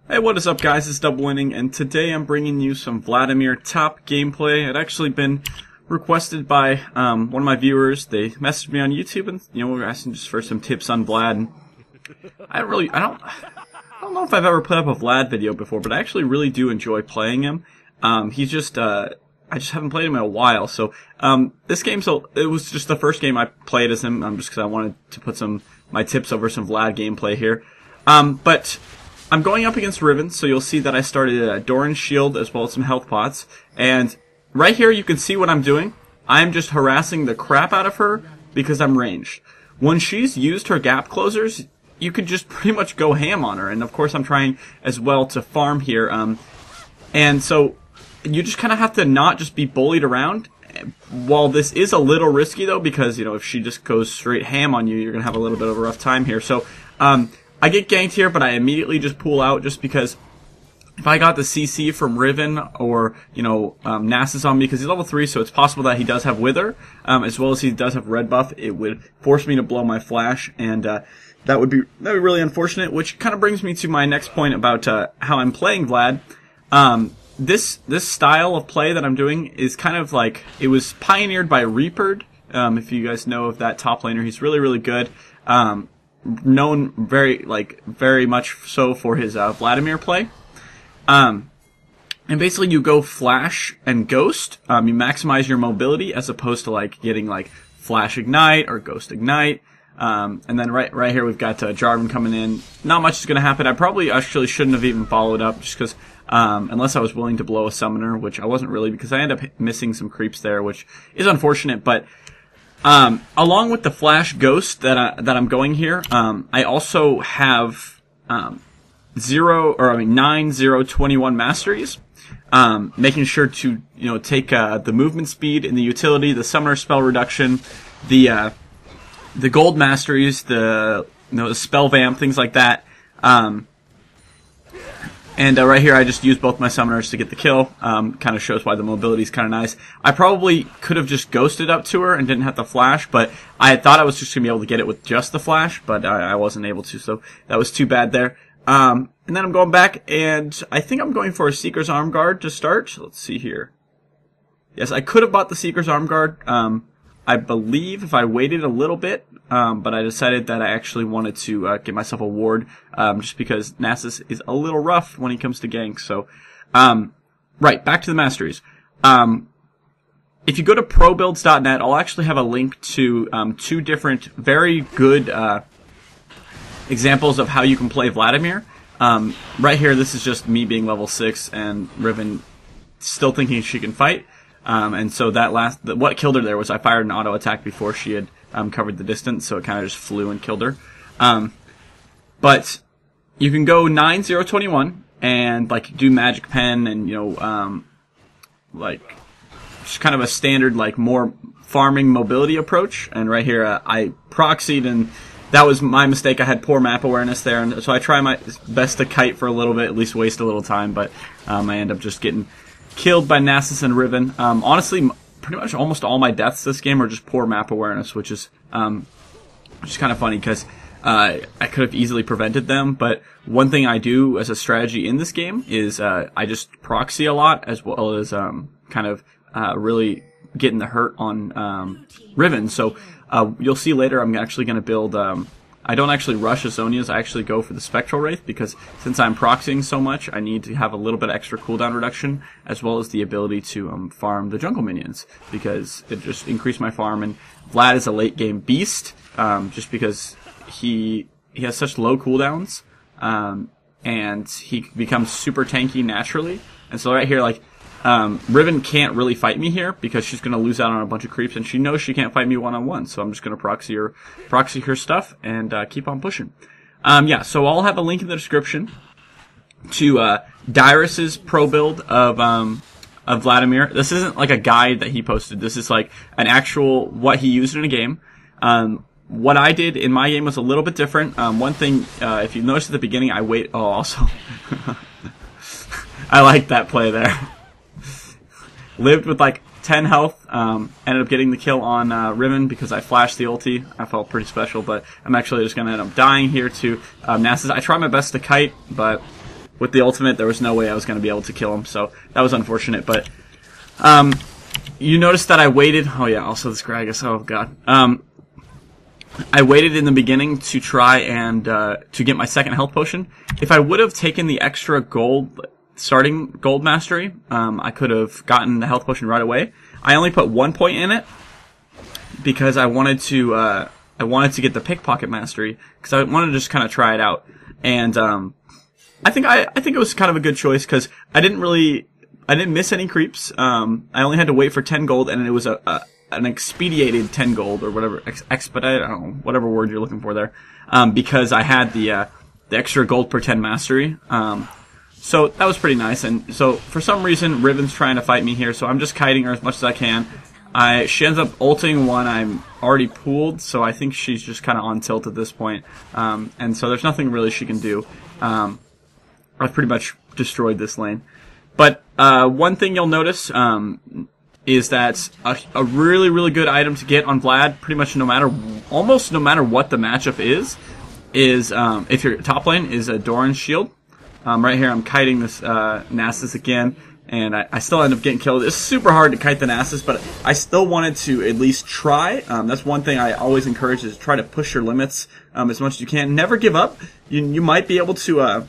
Hey, what is up, guys? It's DoubleWinning, and today I'm bringing you some Vladimir top gameplay. It actually been requested by one of my viewers. They messaged me on YouTube, and were asking just for some tips on Vlad. And I don't know if I've ever put up a Vlad video before, but I actually really do enjoy playing him. He's just I just haven't played him in a while. So this game, it was just the first game I played as him, just because I wanted to put my tips over some Vlad gameplay here. But I'm going up against Riven, so you'll see that I started a Doran's Shield as well as some health pots. And right here you can see what I'm doing. I'm just harassing the crap out of her because I'm ranged. When she's used her gap closers, you could just pretty much go ham on her. And of course I'm trying as well to farm here. And so you just kind of have to not just be bullied around. While this is a little risky though, because if she just goes straight ham on you, you're going to have a little bit of a rough time here. So I get ganked here, but I immediately just pull out just because if I got the CC from Riven or, Nasus on me, because he's level 3, so it's possible that he does have Wither, as well as he does have red buff, it would force me to blow my flash, and that would be really unfortunate, which kind of brings me to my next point about how I'm playing Vlad. This style of play that I'm doing is kind of like, it was pioneered by Reapered. If you guys know of that top laner, he's really good. Known very much so for his Vladimir play. And basically you go flash and ghost. You maximize your mobility as opposed to getting flash ignite or ghost ignite. And then right here we've got Jarvan coming in. Not much is going to happen. I probably actually shouldn't have even followed up just because unless I was willing to blow a summoner, which I wasn't really, because I ended up missing some creeps there, which is unfortunate. But along with the flash ghost that I'm going here, I also have 9, 0, 21 masteries, making sure to take the movement speed and the utility, the summoner spell reduction, the gold masteries, the spell vamp, things like that. And right here, I just used both my summoners to get the kill. Kind of shows why the mobility is kind of nice. I probably could have just ghosted up to her and didn't have the flash, but I thought I was just going to be able to get it with just the flash, but I wasn't able to, so that was too bad there. And then I'm going back, and I think I'm going for a Seeker's Arm Guard to start. Let's see here. Yes, I could have bought the Seeker's Arm Guard, I believe, if I waited a little bit, but I decided that I actually wanted to get myself a ward, just because Nasus is a little rough when he comes to gank. So, right, back to the masteries. If you go to probuilds.net, I'll actually have a link to 2 different very good examples of how you can play Vladimir. Right here, this is just me being level 6 and Riven still thinking she can fight. And so what killed her there was I fired an auto attack before she had covered the distance, so it kind of just flew and killed her. But you can go 9, 0, 21 and do magic pen and just kind of a standard more farming mobility approach. And right here I proxied, and that was my mistake. I had poor map awareness there, and so I try my best to kite for a little bit, at least waste a little time. But I end up just getting killed by Nasus and Riven. Honestly, pretty much almost all my deaths this game are just poor map awareness, which is kind of funny because I could have easily prevented them. But one thing I do as a strategy in this game is I just proxy a lot, as well as really getting the hurt on Riven. So you'll see later I'm actually going to build. I don't actually rush Azonias, I actually go for the Spectral Wraith, because since I'm proxying so much, I need to have a little bit extra cooldown reduction, as well as the ability to farm the jungle minions, because it just increased my farm. And Vlad is a late game beast, just because he has such low cooldowns, and he becomes super tanky naturally. And so right here, Riven can't really fight me here because she's going to lose out on a bunch of creeps, and she knows she can't fight me one-on-one, so I'm just going to proxy her stuff and keep on pushing. So I'll have a link in the description to Dyrus's pro build of Vladimir. This isn't a guide that he posted. This is an actual what he used in a game. What I did in my game was a little bit different. One thing, if you noticed at the beginning, also I like that play there. Lived with 10 health, ended up getting the kill on Riven because I flashed the ulti. I felt pretty special, but I'm actually just going to end up dying here to Nasus. I try my best to kite, but with the ultimate, there was no way I was going to be able to kill him, so that was unfortunate. But you noticed that I waited. Oh yeah, also this Gragas. Oh god. I waited in the beginning to try and to get my second health potion. If I would have taken the extra gold, starting gold mastery, I could have gotten the health potion right away. I only put 1 point in it because I wanted to get the pickpocket mastery because I wanted to just kind of try it out. And I think it was kind of a good choice because I didn't miss any creeps. I only had to wait for 10 gold, and it was an expedited 10 gold or whatever, expedited, I don't know, whatever word you're looking for there, because I had the extra gold per 10 mastery. So that was pretty nice. And so for some reason, Riven's trying to fight me here, so I'm just kiting her as much as I can. She ends up ulting one I'm already pooled, so I think she's just kind of on tilt at this point. And so there's nothing really she can do. I've pretty much destroyed this lane. But one thing you'll notice is that a really, really good item to get on Vlad, pretty much almost no matter what the matchup is if your top lane is a Doran's shield. Right here I'm kiting this Nasus again, and I still end up getting killed. It's super hard to kite the Nasus, but I still wanted to at least try. That's one thing I always encourage, is try to push your limits as much as you can. Never give up. You might be able to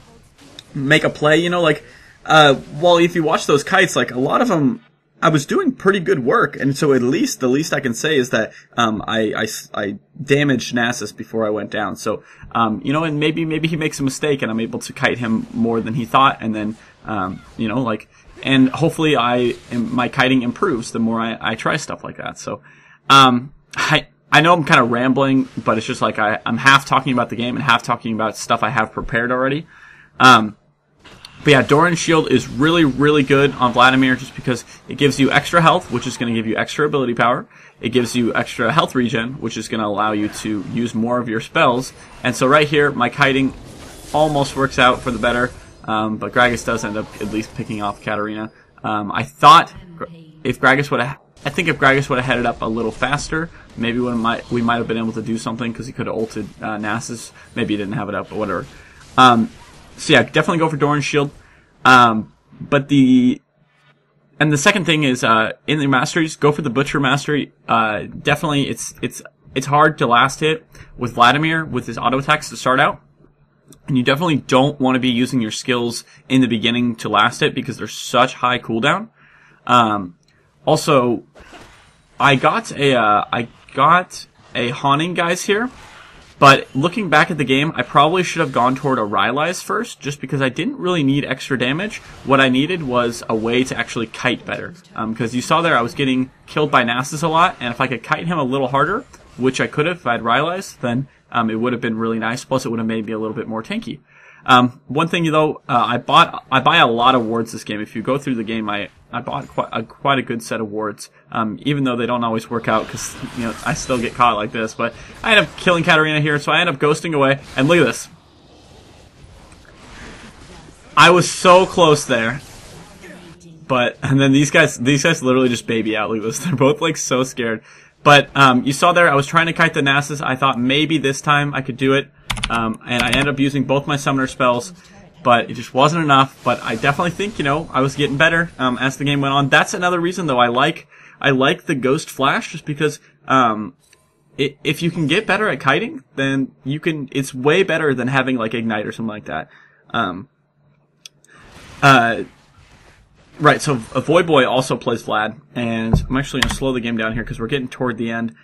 make a play, you know, like, well, if you watch those kites, like, a lot of them, I was doing pretty good work, and so at least, the least I can say is that, I damaged Nasus before I went down. So, you know, and maybe he makes a mistake and I'm able to kite him more than he thought, and then, you know, like, and hopefully my kiting improves the more I try stuff like that. So, I know I'm kind of rambling, but it's just like I'm half talking about the game and half talking about stuff I have prepared already. But yeah, Doran's shield is really, really good on Vladimir just because it gives you extra health, which is going to give you extra ability power. It gives you extra health regen, which is going to allow you to use more of your spells. And so right here, my kiting almost works out for the better, but Gragas does end up at least picking off Katarina. I thought if Gragas would have headed up a little faster, maybe we might have been able to do something because he could have ulted Nasus. Maybe he didn't have it up, but whatever. So yeah, definitely go for Doran's shield. But the second thing is, in the masteries, go for the Butcher mastery. Definitely it's hard to last hit with Vladimir with his auto attacks to start out. And you definitely don't want to be using your skills in the beginning to last hit because they're such high cooldown. Also, I got a Haunting guys here. But looking back at the game, I probably should have gone toward a Rylai's first, just because I didn't really need extra damage. What I needed was a way to actually kite better. Because you saw there I was getting killed by Nasus a lot, and if I could kite him a little harder, which I could have if I had Rylai's, then it would have been really nice, plus it would have made me a little bit more tanky. One thing though, I buy a lot of wards this game. If you go through the game, I bought quite a good set of wards, even though they don't always work out because, you know, I still get caught like this. But I end up killing Katarina here, so I end up ghosting away. And look at this. I was so close there. And then these guys literally just baby out. Look at this. They're both like so scared. But you saw there, I was trying to kite the Nasus. I thought maybe this time I could do it. And I ended up using both my summoner spells, but it just wasn't enough. But I definitely think, you know, I was getting better as the game went on. That's another reason, though, I like the Ghost Flash, just because if you can get better at kiting, then you can. It's way better than having like Ignite or something like that. Right. So Void Boy also plays Vlad, and I'm actually going to slow the game down here because we're getting toward the end.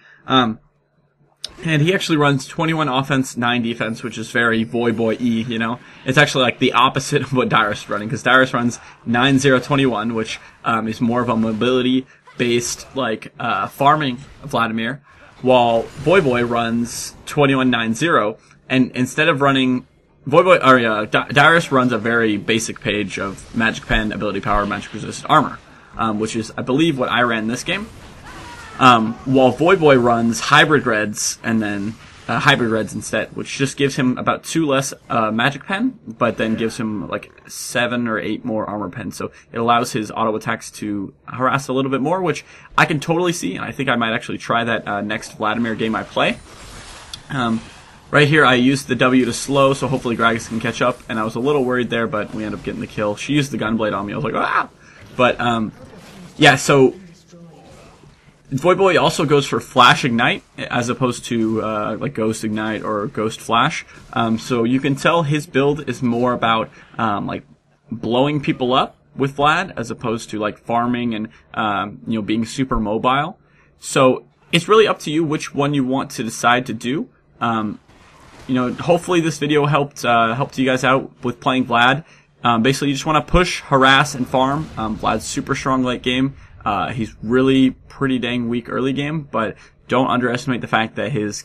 And he actually runs 21 offense, 9 defense, which is very Void Boy-y, you know? It's actually like the opposite of what Dyrus is running, because Dyrus runs 9-0-21, which is more of a mobility-based, like, farming Vladimir, while Void Boy runs 21-9-0, and instead of running... Dyrus runs a very basic page of Magic Pen, Ability Power, Magic Resist, Armor, which is, I believe, what I ran this game. While Void Boy runs Hybrid Reds and then Hybrid Reds instead, which just gives him about 2 less Magic Pen, but then gives him like 7 or 8 more Armor Pen. So it allows his auto attacks to harass a little bit more, which I can totally see, and I think I might actually try that next Vladimir game I play. Right here, I used the W to slow, so hopefully Gragas can catch up, and I was a little worried there, but we ended up getting the kill. She used the gunblade on me. I was like, ah! But, yeah, so Void Boy also goes for Flash Ignite, as opposed to, like Ghost Ignite or Ghost Flash. So you can tell his build is more about, like, blowing people up with Vlad, as opposed to, like, farming and, you know, being super mobile. So it's really up to you which one you want to decide to do. You know, hopefully this video helped you guys out with playing Vlad. Basically, you just want to push, harass, and farm. Vlad's super strong late game. He's really pretty dang weak early game, but don't underestimate the fact that his